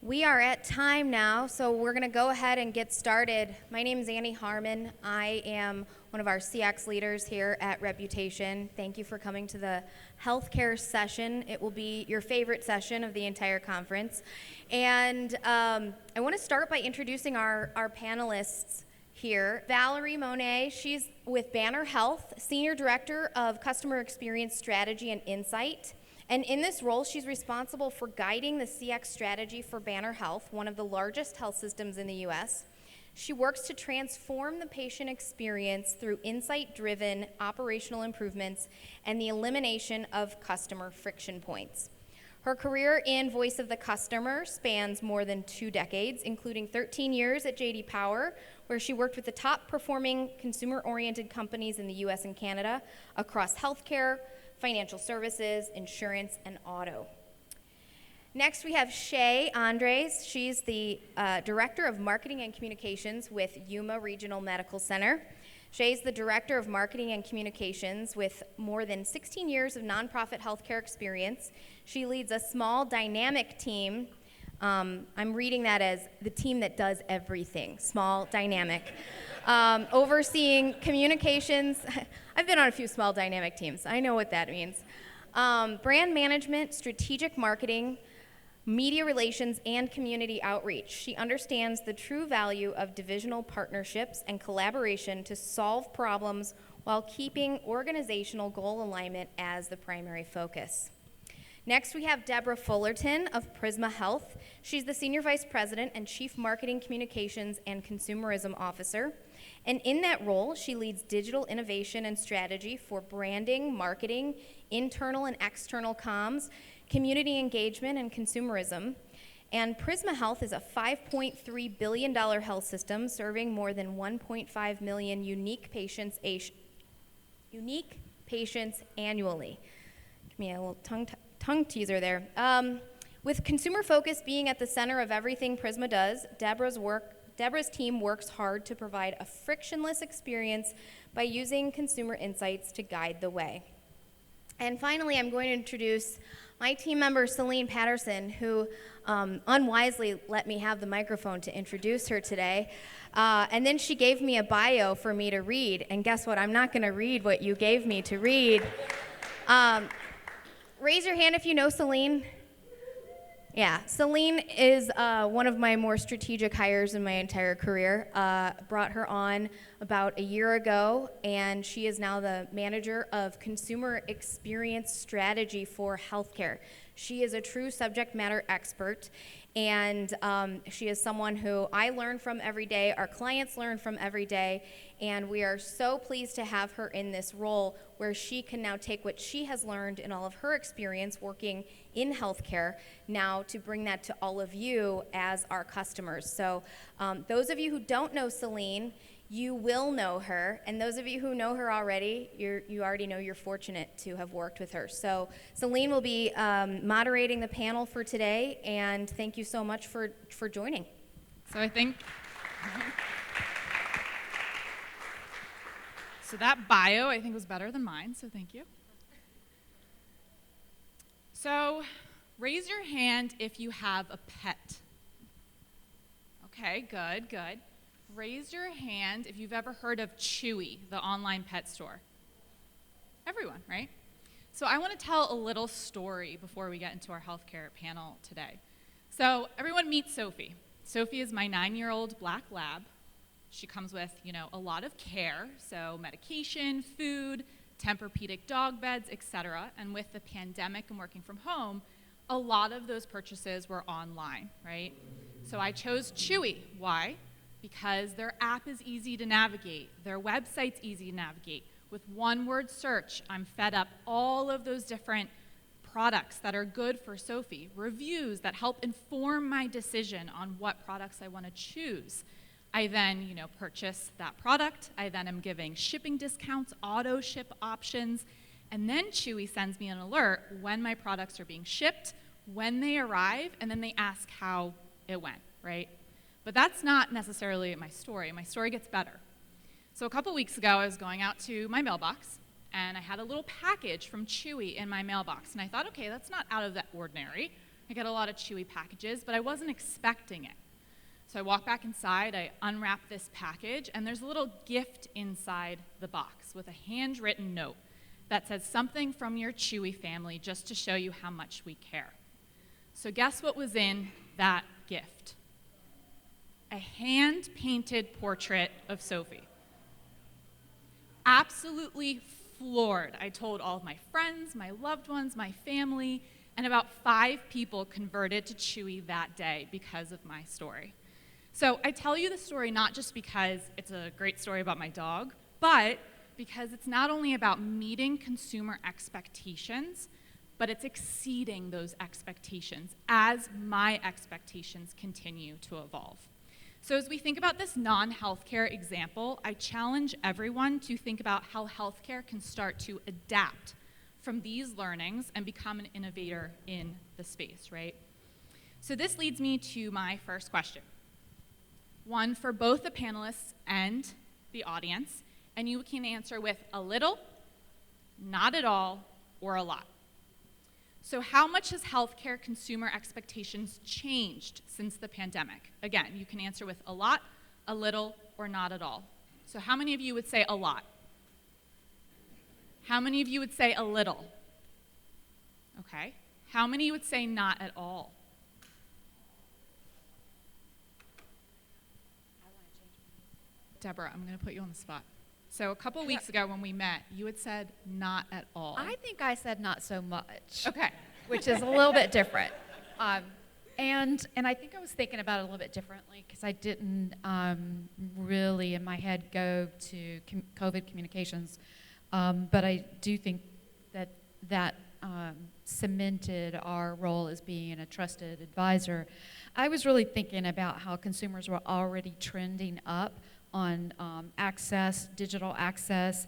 We are at time now, so we're going to go ahead and get started. My name is Annie Harmon. I am one of our CX leaders here at Reputation. Thank you for coming to the healthcare session. It will be your favorite session of the entire conference. And I want to start by introducing our panelists here. Valerie Monet, she's with Banner Health, Senior Director of Customer Experience Strategy and Insight. And in this role, she's responsible for guiding the CX strategy for Banner Health, one of the largest health systems in the U.S. She works to transform the patient experience through insight-driven operational improvements and the elimination of customer friction points. Her career in Voice of the Customer spans more than 2 decades, including 13 years at J.D. Power, where she worked with the top-performing consumer-oriented companies in the U.S. and Canada across healthcare, financial services, insurance, and auto. Next, we have Shay Andres. She's the Director of Marketing and Communications with Yuma Regional Medical Center. Shay's the Director of Marketing and Communications with more than 16 years of nonprofit healthcare experience. She leads a small, dynamic team. I'm reading that as the team that does everything, small, dynamic. Overseeing communications. I've been on a few small dynamic teams. I know what that means. Brand management, strategic marketing, media relations, and community outreach. She understands the true value of divisional partnerships and collaboration to solve problems while keeping organizational goal alignment as the primary focus. Next, we have Deborah Fullerton of Prisma Health. She's the Senior Vice President and Chief Marketing Communications and Consumerism Officer. And in that role, she leads digital innovation and strategy for branding, marketing, internal and external comms, community engagement, and consumerism. And Prisma Health is a $5.3 billion health system serving more than 1.5 million unique patients annually. Give me a little tongue teaser there. With consumer focus being at the center of everything Prisma does, Deborah's team works hard to provide a frictionless experience by using consumer insights to guide the way. And finally, I'm going to introduce my team member, Celine Patterson, who unwisely let me have the microphone to introduce her today. And then she gave me a bio for me to read. And guess what? I'm not going to read what you gave me to read. Raise your hand if you know Celine. Yeah, Celine is one of my more strategic hires in my entire career. Brought her on about a year ago, and she is now the manager of consumer experience strategy for healthcare. She is a true subject matter expert, and she is someone who I learn from every day, our clients learn from every day, and we are so pleased to have her in this role where she can now take what she has learned in all of her experience working in healthcare now to bring that to all of you as our customers. So those of you who don't know Celine, you will know her, and those of you who know her already, you already know you're fortunate to have worked with her. So Celine will be moderating the panel for today, and thank you so much for joining. So I think, so that bio I think was better than mine, so thank you. So raise your hand if you have a pet. Okay, good. Raise your hand if you've ever heard of Chewy, the online pet store. Everyone, right? So I want to tell a little story before we get into our healthcare panel today. So everyone meet Sophie. Sophie is my 9-year-old black lab. She comes with, a lot of care, so medication, food, Tempur-Pedic dog beds, etc. And with the pandemic and working from home, a lot of those purchases were online, right? So I chose Chewy. Why? Because their app is easy to navigate, their website's easy to navigate. With one-word search, I'm fed up all of those different products that are good for Sophie, reviews that help inform my decision on what products I want to choose. I then, purchase that product. I then am giving shipping discounts, auto ship options, and then Chewy sends me an alert when my products are being shipped, when they arrive, and then they ask how it went, right? But that's not necessarily my story. My story gets better. So a couple weeks ago, I was going out to my mailbox, and I had a little package from Chewy in my mailbox. And I thought, okay, that's not out of the ordinary, I get a lot of Chewy packages, but I wasn't expecting it. So I walk back inside, I unwrap this package, and there's a little gift inside the box with a handwritten note that says something from your Chewy family just to show you how much we care. So guess what was in that gift? A hand-painted portrait of Sophie. Absolutely floored. I told all of my friends, my loved ones, my family, and about 5 people converted to Chewy that day because of my story. So I tell you the story not just because it's a great story about my dog, but because it's not only about meeting consumer expectations, but it's exceeding those expectations as my expectations continue to evolve. So as we think about this non-healthcare example, I challenge everyone to think about how healthcare can start to adapt from these learnings and become an innovator in the space, right? So this leads me to my first question. One for both the panelists and the audience, and you can answer with a little, not at all, or a lot. So how much has healthcare consumer expectations changed since the pandemic? Again, you can answer with a lot, a little, or not at all. So how many of you would say a lot? How many of you would say a little? Okay. How many would say not at all? Deborah, I'm going to put you on the spot. So a couple weeks ago when we met, you had said not at all. I think I said not so much. Okay. Which is a little bit different. And I think I was thinking about it a little bit differently because I didn't really in my head go to COVID communications. But I do think that cemented our role as being a trusted advisor. I was really thinking about how consumers were already trending up on access, digital access,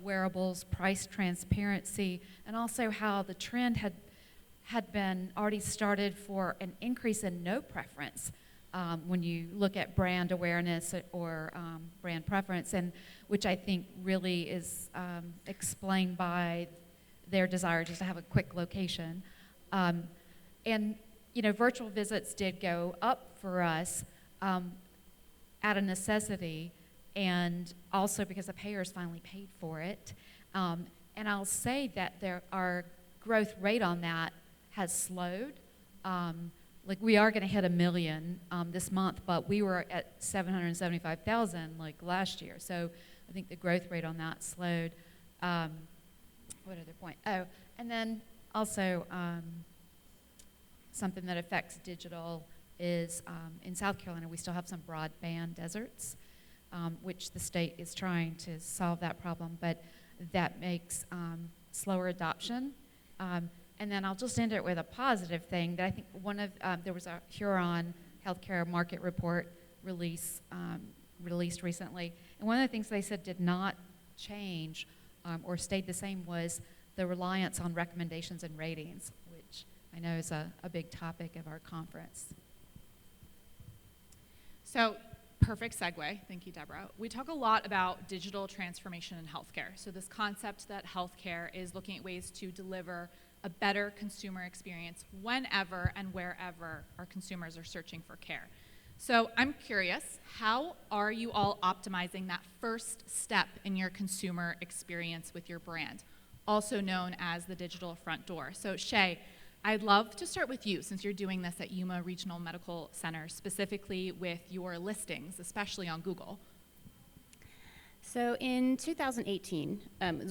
wearables, price transparency, and also how the trend had been already started for an increase in no preference when you look at brand awareness or brand preference, and which I think really is explained by their desire just to have a quick location. And you know, virtual visits did go up for us out of necessity, and also because the payers finally paid for it. And I'll say that our growth rate on that has slowed. Like we are going to hit 1 million this month, but we were at 775,000 like last year. So I think the growth rate on that slowed. What other point? Oh, and then also something that affects digital is in South Carolina we still have some broadband deserts, which the state is trying to solve that problem, but that makes slower adoption. And then I'll just end it with a positive thing that I think there was a Huron healthcare market report released recently, and one of the things they said did not change or stayed the same was the reliance on recommendations and ratings, which I know is a big topic of our conference. So, perfect segue. Thank you, Deborah. We talk a lot about digital transformation in healthcare. So this concept that healthcare is looking at ways to deliver a better consumer experience whenever and wherever our consumers are searching for care. So I'm curious, how are you all optimizing that first step in your consumer experience with your brand, also known as the digital front door? So Shay, I'd love to start with you, since you're doing this at Yuma Regional Medical Center, specifically with your listings, especially on Google. So in 2018,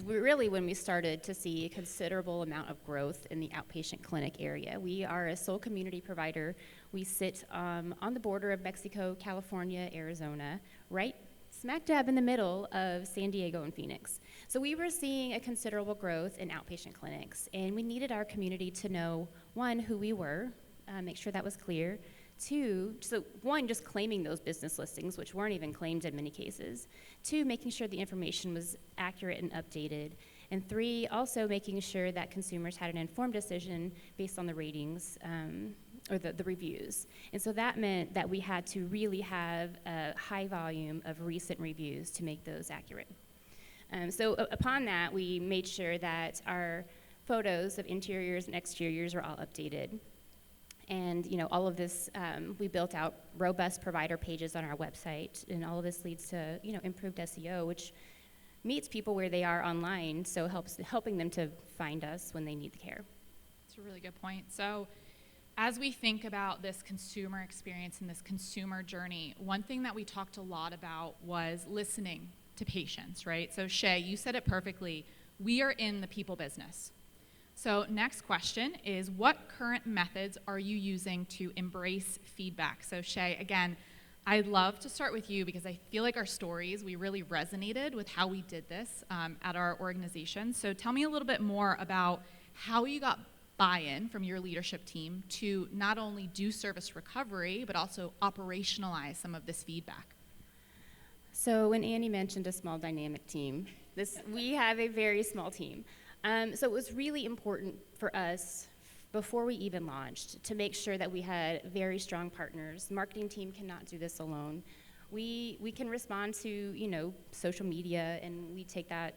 really when we started to see a considerable amount of growth in the outpatient clinic area. We are a sole community provider. We sit on the border of Mexico, California, Arizona, right smack dab in the middle of San Diego and Phoenix. So we were seeing a considerable growth in outpatient clinics, and we needed our community to know, one, who we were, make sure that was clear. Two, so one, just claiming those business listings, which weren't even claimed in many cases. Two, making sure the information was accurate and updated. And three, also making sure that consumers had an informed decision based on the ratings or the reviews. And so that meant that we had to really have a high volume of recent reviews to make those accurate. So upon that, we made sure that our photos of interiors and exteriors were all updated. And all of this, we built out robust provider pages on our website, and all of this leads to improved SEO, which meets people where they are online, so helping them to find us when they need the care. That's a really good point. So as we think about this consumer experience and this consumer journey, one thing that we talked a lot about was listening to patients, right? So Shay, you said it perfectly. We are in the people business. So next question is, what current methods are you using to embrace feedback? So Shay, again, I'd love to start with you because I feel like our stories, we really resonated with how we did this at our organization. So tell me a little bit more about how you got buy-in from your leadership team to not only do service recovery, but also operationalize some of this feedback. So when Annie mentioned a small dynamic team, we have a very small team. So it was really important for us before we even launched to make sure that we had very strong partners. The marketing team cannot do this alone. We can respond to social media, and we take that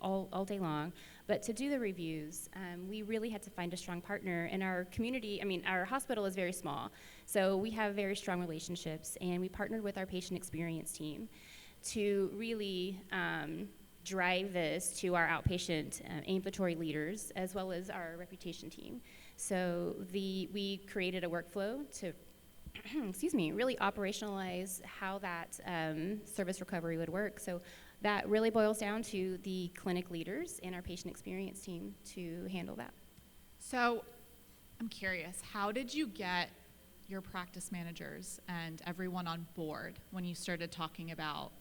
all day long. But to do the reviews, we really had to find a strong partner. And our community, our hospital is very small, so we have very strong relationships, and we partnered with our patient experience team to really drive this to our outpatient ambulatory leaders as well as our reputation team. So we created a workflow to really operationalize how that service recovery would work. So that really boils down to the clinic leaders and our patient experience team to handle that. So I'm curious, how did you get your practice managers and everyone on board when you started talking about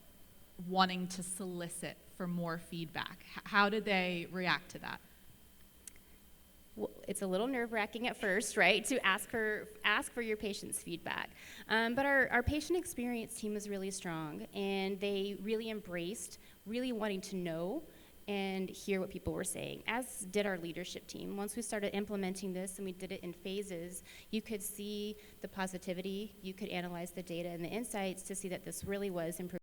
wanting to solicit for more feedback? How did they react to that? Well, it's a little nerve-wracking at first, right, to ask for your patient's feedback. But our patient experience team was really strong, and they really embraced really wanting to know and hear what people were saying, as did our leadership team. Once we started implementing this, and we did it in phases, you could see the positivity, you could analyze the data and the insights to see that this really was improving